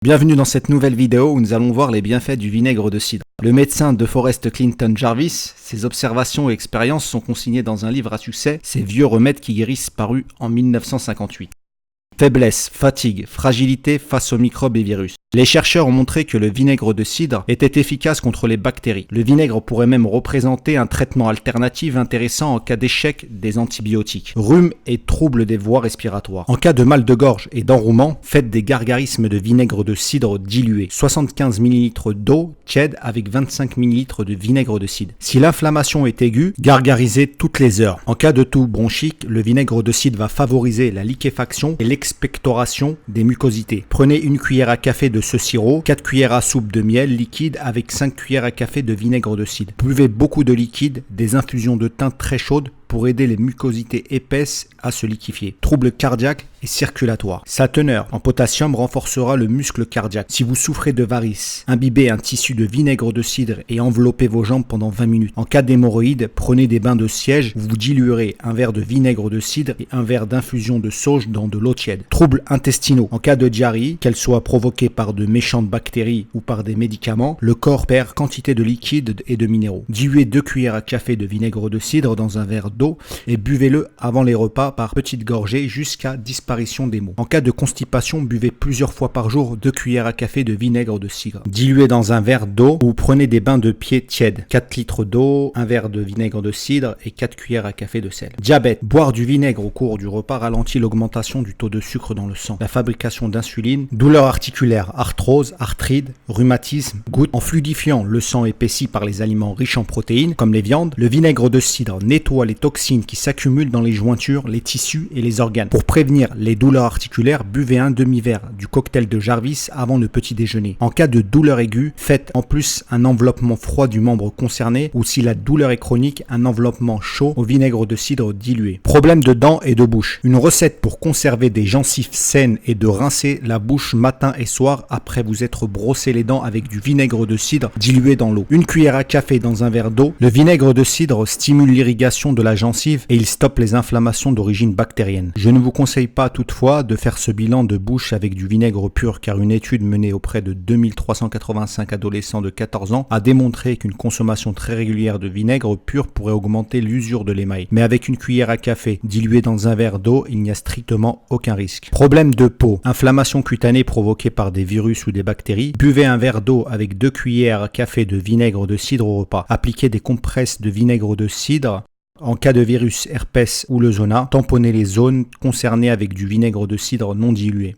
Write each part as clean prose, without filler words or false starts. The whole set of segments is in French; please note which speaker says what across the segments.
Speaker 1: Bienvenue dans cette nouvelle vidéo où nous allons voir les bienfaits du vinaigre de cidre. Le médecin DeForest Clinton Jarvis, ses observations et expériences sont consignées dans un livre à succès, Ces vieux remèdes qui guérissent, paru en 1958. Faiblesse, fatigue, fragilité face aux microbes et virus. Les chercheurs ont montré que le vinaigre de cidre était efficace contre les bactéries. Le vinaigre pourrait même représenter un traitement alternatif intéressant en cas d'échec des antibiotiques. Rhume et troubles des voies respiratoires. En cas de mal de gorge et d'enrouement, faites des gargarismes de vinaigre de cidre dilué. 75 ml d'eau tiède avec 25 ml de vinaigre de cidre. Si l'inflammation est aiguë, gargarisez toutes les heures. En cas de toux bronchique, le vinaigre de cidre va favoriser la liquéfaction et l'expectoration des mucosités. Prenez une cuillère à café de ce sirop, 4 cuillères à soupe de miel liquide avec 5 cuillères à café de vinaigre de cidre. Buvez beaucoup de liquide, des infusions de thym très chaudes pour aider les mucosités épaisses à se liquéfier. Troubles cardiaques et circulatoires. Sa teneur en potassium renforcera le muscle cardiaque. Si vous souffrez de varices, imbibez un tissu de vinaigre de cidre et enveloppez vos jambes pendant 20 minutes. En cas d'hémorroïdes, prenez des bains de siège où vous diluerez un verre de vinaigre de cidre et un verre d'infusion de sauge dans de l'eau tiède. Troubles intestinaux. En cas de diarrhée, qu'elle soit provoquée par de méchantes bactéries ou par des médicaments, le corps perd quantité de liquide et de minéraux. Diluez 2 cuillères à café de vinaigre de cidre dans un verre d'eau et buvez-le avant les repas par petites gorgées jusqu'à disparition des maux. En cas de constipation, buvez plusieurs fois par jour 2 cuillères à café de vinaigre de cidre. Diluez dans un verre d'eau ou prenez des bains de pieds tièdes. 4 litres d'eau, un verre de vinaigre de cidre et 4 cuillères à café de sel. Diabète. Boire du vinaigre au cours du repas ralentit l'augmentation du taux de sucre dans le sang, la fabrication d'insuline, douleurs articulaires, arthrose, arthrite, rhumatisme, gouttes. En fluidifiant le sang épaissi par les aliments riches en protéines, comme les viandes, le vinaigre de cidre nettoie les toxines qui s'accumulent dans les jointures, les tissus et les organes. Pour prévenir les douleurs articulaires, buvez un demi-verre du cocktail de Jarvis avant le petit déjeuner. En cas de douleur aiguë, faites en plus un enveloppement froid du membre concerné ou si la douleur est chronique, un enveloppement chaud au vinaigre de cidre dilué. Problème de dents et de bouche. Une recette pour conserver des gencives saines et de rincer la bouche matin et soir après vous être brossé les dents avec du vinaigre de cidre dilué dans l'eau. Une cuillère à café dans un verre d'eau. Le vinaigre de cidre stimule l'irrigation de la gencive et il stoppe les inflammations d'origine bactérienne. Je ne vous conseille pas toutefois de faire ce bilan de bouche avec du vinaigre pur car une étude menée auprès de 2385 adolescents de 14 ans a démontré qu'une consommation très régulière de vinaigre pur pourrait augmenter l'usure de l'émail. Mais avec une cuillère à café diluée dans un verre d'eau, il n'y a strictement aucun risque. Problème de peau. Inflammation cutanée provoquée par des virus ou des bactéries. Buvez un verre d'eau avec 2 cuillères à café de vinaigre de cidre au repas. Appliquez des compresses de vinaigre de cidre. En cas de virus herpès ou le zona, tamponnez les zones concernées avec du vinaigre de cidre non dilué.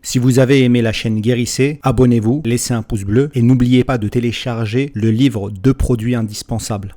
Speaker 1: Si vous avez aimé la chaîne Guérissez, abonnez-vous, laissez un pouce bleu et n'oubliez pas de télécharger le livre 2 produits indispensables.